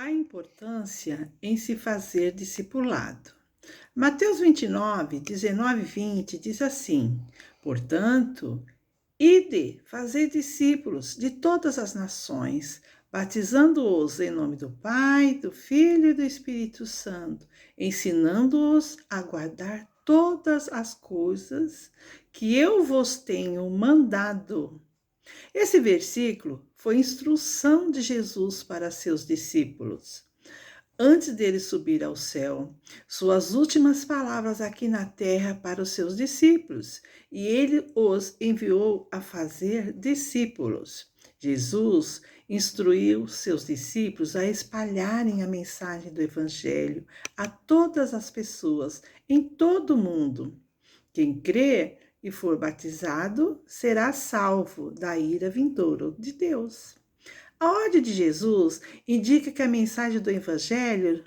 A importância em se fazer discipulado. Mateus 29, 19 e 20 diz assim: Portanto, ide, fazer discípulos de todas as nações, batizando-os em nome do Pai, do Filho e do Espírito Santo, ensinando-os a guardar todas as coisas que eu vos tenho mandado. Esse versículo foi instrução de Jesus para seus discípulos. Antes dele subir ao céu, suas últimas palavras aqui na terra para os seus discípulos, e ele os enviou a fazer discípulos. Jesus instruiu seus discípulos a espalharem a mensagem do Evangelho a todas as pessoas, em todo o mundo. Quem crê e for batizado será salvo da ira vindoura de Deus. A ordem de Jesus indica que a mensagem do Evangelho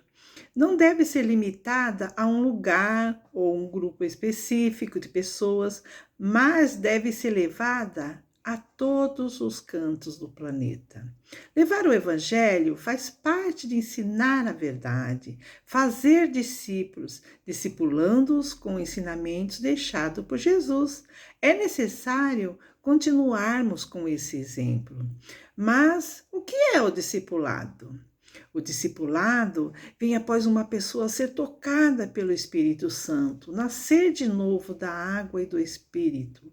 não deve ser limitada a um lugar ou um grupo específico de pessoas, mas deve ser levada a todos os cantos do planeta. Levar o Evangelho faz parte de ensinar a verdade, fazer discípulos, discipulando-os com ensinamentos deixados por Jesus. É necessário continuarmos com esse exemplo. Mas o que é o discipulado? O discipulado vem após uma pessoa ser tocada pelo Espírito Santo, nascer de novo da água e do Espírito.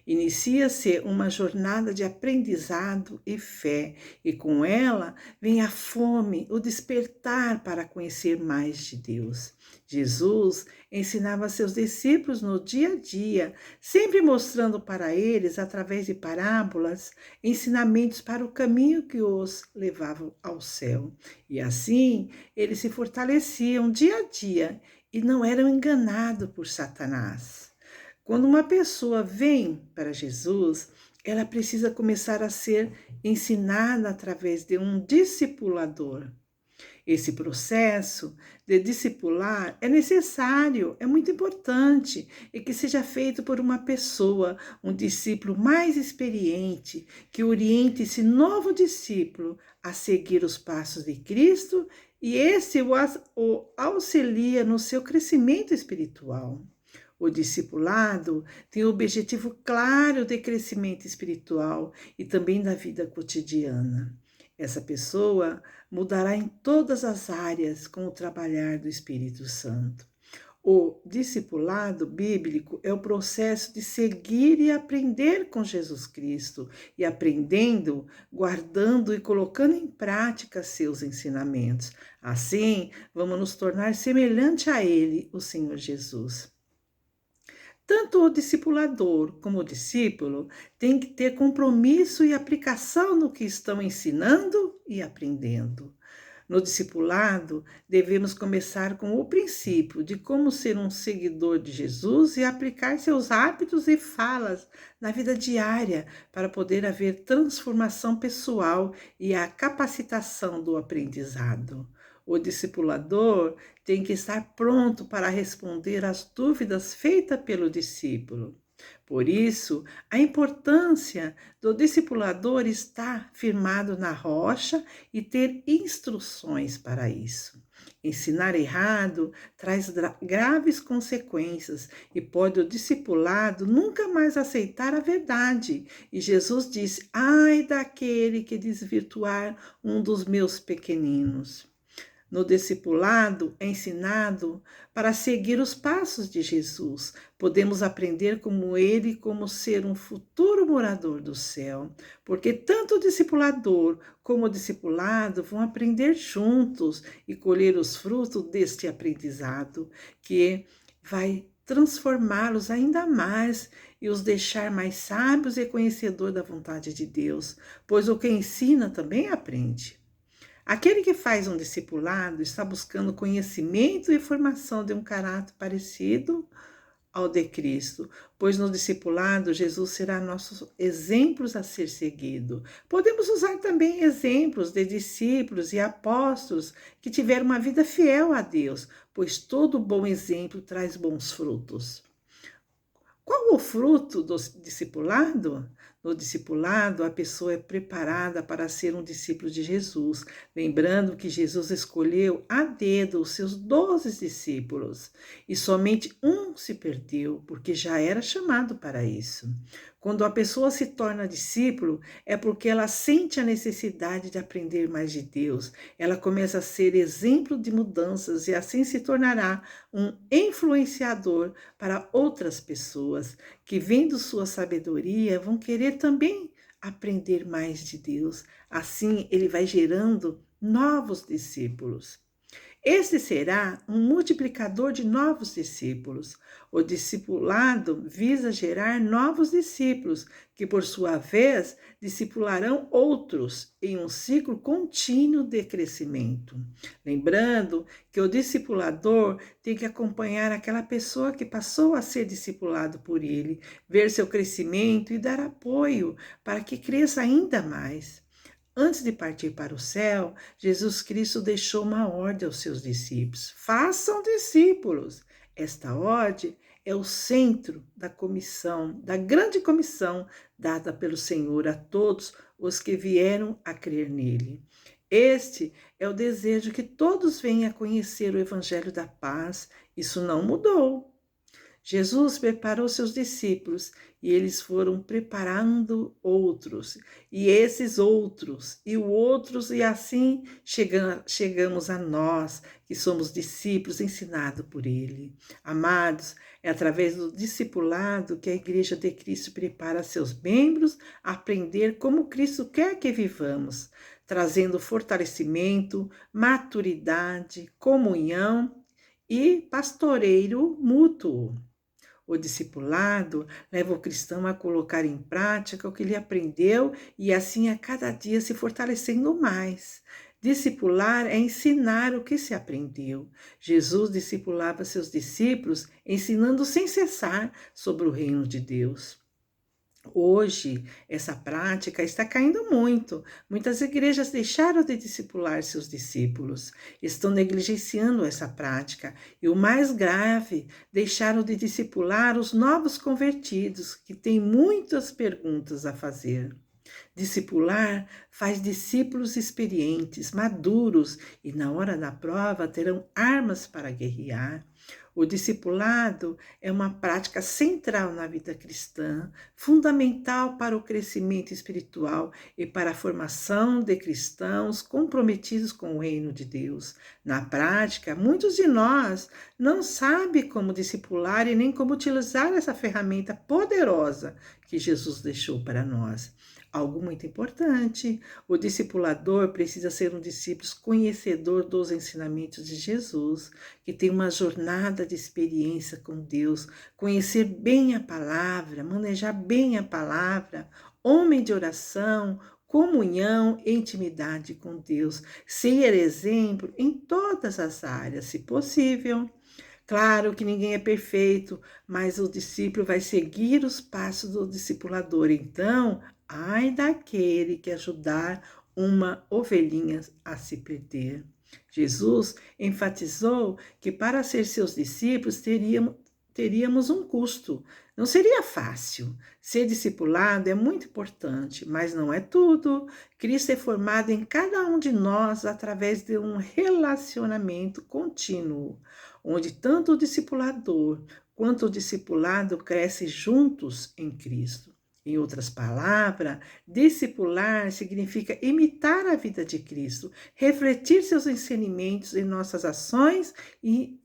Inicia-se uma jornada de aprendizado e fé, e com ela vem a fome, o despertar para conhecer mais de Deus. Jesus ensinava seus discípulos no dia a dia, sempre mostrando para eles, através de parábolas, ensinamentos para o caminho que os levava ao céu. E assim, eles se fortaleciam dia a dia e não eram enganados por Satanás. Quando uma pessoa vem para Jesus, ela precisa começar a ser ensinada através de um discipulador. Esse processo de discipular é necessário, é muito importante, e que seja feito por uma pessoa, um discípulo mais experiente, que oriente esse novo discípulo a seguir os passos de Cristo, e esse o auxilia no seu crescimento espiritual. O discipulado tem o objetivo claro de crescimento espiritual e também da vida cotidiana. Essa pessoa mudará em todas as áreas com o trabalhar do Espírito Santo. O discipulado bíblico é o processo de seguir e aprender com Jesus Cristo, e aprendendo, guardando e colocando em prática seus ensinamentos. Assim, vamos nos tornar semelhante a Ele, o Senhor Jesus. Tanto o discipulador como o discípulo têm que ter compromisso e aplicação no que estão ensinando e aprendendo. No discipulado, devemos começar com o princípio de como ser um seguidor de Jesus e aplicar seus hábitos e falas na vida diária para poder haver transformação pessoal e a capacitação do aprendizado. O discipulador tem que estar pronto para responder às dúvidas feitas pelo discípulo. Por isso, a importância do discipulador está firmado na rocha e ter instruções para isso. Ensinar errado traz graves consequências e pode o discipulado nunca mais aceitar a verdade. E Jesus disse: ai daquele que desvirtuar um dos meus pequeninos. No discipulado é ensinado para seguir os passos de Jesus. Podemos aprender como ele, como ser um futuro morador do céu, porque tanto o discipulador como o discipulado vão aprender juntos e colher os frutos deste aprendizado, que vai transformá-los ainda mais e os deixar mais sábios e conhecedores da vontade de Deus, pois o que ensina também aprende. Aquele que faz um discipulado está buscando conhecimento e formação de um caráter parecido ao de Cristo, pois no discipulado Jesus será nossos exemplos a ser seguido. Podemos usar também exemplos de discípulos e apóstolos que tiveram uma vida fiel a Deus, pois todo bom exemplo traz bons frutos. Qual o fruto do discipulado? No discipulado, a pessoa é preparada para ser um discípulo de Jesus, lembrando que Jesus escolheu a dedo os seus 12 discípulos e somente um se perdeu, porque já era chamado para isso. Quando a pessoa se torna discípulo, é porque ela sente a necessidade de aprender mais de Deus. Ela começa a ser exemplo de mudanças e assim se tornará um influenciador para outras pessoas que, vendo sua sabedoria, vão querer também aprender mais de Deus. Assim, ele vai gerando novos discípulos. Este será um multiplicador de novos discípulos. O discipulado visa gerar novos discípulos, que por sua vez discipularão outros em um ciclo contínuo de crescimento. Lembrando que o discipulador tem que acompanhar aquela pessoa que passou a ser discipulado por ele, ver seu crescimento e dar apoio para que cresça ainda mais. Antes de partir para o céu, Jesus Cristo deixou uma ordem aos seus discípulos: façam discípulos. Esta ordem é o centro da comissão, da grande comissão dada pelo Senhor a todos os que vieram a crer nele. Este é o desejo que todos venham a conhecer o Evangelho da paz. Isso não mudou. Jesus preparou seus discípulos e eles foram preparando outros, e esses outros, e outros, e assim chegamos a nós, que somos discípulos ensinados por ele. Amados, é através do discipulado que a Igreja de Cristo prepara seus membros a aprender como Cristo quer que vivamos, trazendo fortalecimento, maturidade, comunhão e pastoreio mútuo. O discipulado leva o cristão a colocar em prática o que ele aprendeu e assim a cada dia se fortalecendo mais. Discipular é ensinar o que se aprendeu. Jesus discipulava seus discípulos, ensinando sem cessar sobre o reino de Deus. Hoje, essa prática está caindo muito. Muitas igrejas deixaram de discipular seus discípulos, estão negligenciando essa prática. E o mais grave, deixaram de discipular os novos convertidos, que têm muitas perguntas a fazer. Discipular faz discípulos experientes, maduros e, na hora da prova, terão armas para guerrear. O discipulado é uma prática central na vida cristã, fundamental para o crescimento espiritual e para a formação de cristãos comprometidos com o reino de Deus. Na prática, muitos de nós não sabem como discipular e nem como utilizar essa ferramenta poderosa que Jesus deixou para nós. Algo muito importante, o discipulador precisa ser um discípulo conhecedor dos ensinamentos de Jesus, que tem uma jornada de experiência com Deus, conhecer bem a palavra, manejar bem a palavra, homem de oração, comunhão e intimidade com Deus, ser exemplo em todas as áreas, se possível. Claro que ninguém é perfeito, mas o discípulo vai seguir os passos do discipulador. Então, ai daquele que ajudar uma ovelhinha a se perder. Jesus enfatizou que para ser seus discípulos teríamos um custo. Não seria fácil. Ser discipulado é muito importante, mas não é tudo. Cristo é formado em cada um de nós através de um relacionamento contínuo, onde tanto o discipulador quanto o discipulado crescem juntos em Cristo. Em outras palavras, discipular significa imitar a vida de Cristo, refletir seus ensinamentos em nossas ações e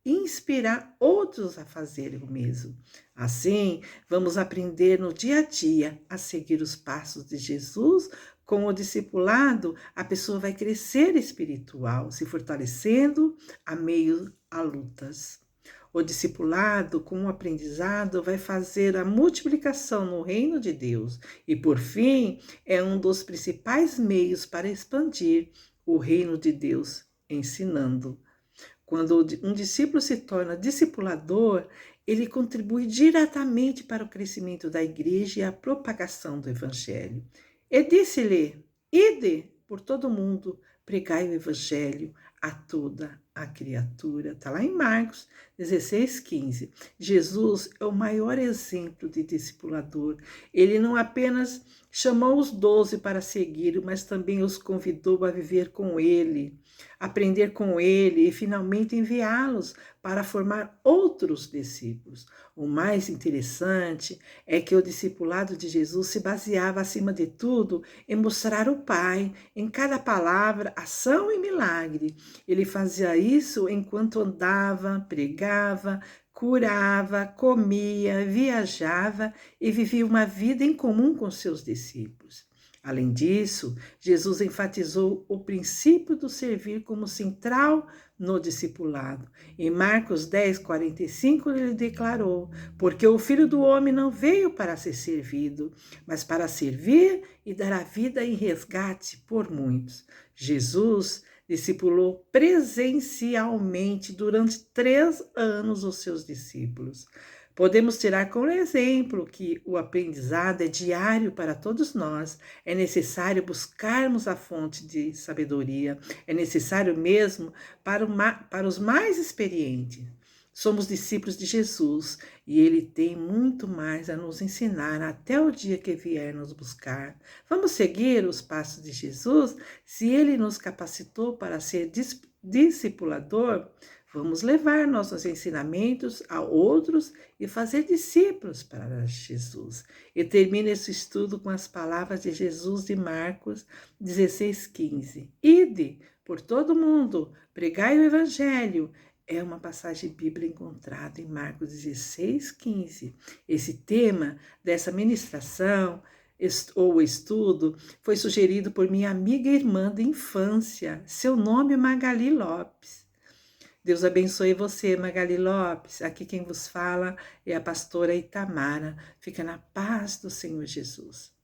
inspirar outros a fazerem o mesmo. Assim, vamos aprender no dia a dia a seguir os passos de Jesus. Com o discipulado, a pessoa vai crescer espiritual, se fortalecendo a meio a lutas. O discipulado, com o aprendizado, vai fazer a multiplicação no reino de Deus e, por fim, é um dos principais meios para expandir o reino de Deus, ensinando. Quando um discípulo se torna discipulador, ele contribui diretamente para o crescimento da igreja e a propagação do evangelho. E disse-lhe: ide por todo mundo, pregai o evangelho a toda a criatura. Está lá em Marcos 16:15. Jesus é o maior exemplo de discipulador. Ele não apenas chamou os 12 para seguir, mas também os convidou a viver com ele, aprender com ele e finalmente enviá-los para formar outros discípulos. O mais interessante é que o discipulado de Jesus se baseava, acima de tudo, em mostrar o Pai, em cada palavra, ação e milagre. Ele fazia isso enquanto andava, pregava, curava, comia, viajava e vivia uma vida em comum com seus discípulos. Além disso, Jesus enfatizou o princípio do servir como central no discipulado. Em Marcos 10:45, ele declarou: porque o Filho do Homem não veio para ser servido, mas para servir e dar a vida em resgate por muitos. Jesus discipulou presencialmente durante 3 anos os seus discípulos. Podemos tirar como exemplo que o aprendizado é diário para todos nós. É necessário buscarmos a fonte de sabedoria. É necessário mesmo para os mais experientes. Somos discípulos de Jesus e Ele tem muito mais a nos ensinar até o dia que vier nos buscar. Vamos seguir os passos de Jesus? Se Ele nos capacitou para ser discipulador, vamos levar nossos ensinamentos a outros e fazer discípulos para Jesus. E termino esse estudo com as palavras de Jesus de Marcos 16:15. Ide por todo mundo, pregai o evangelho. É uma passagem bíblica encontrada em Marcos 16:15. Esse tema dessa ministração ou estudo foi sugerido por minha amiga e irmã de infância. Seu nome é Magali Lopes. Deus abençoe você, Magali Lopes. Aqui quem vos fala é a pastora Itamara. Fica na paz do Senhor Jesus.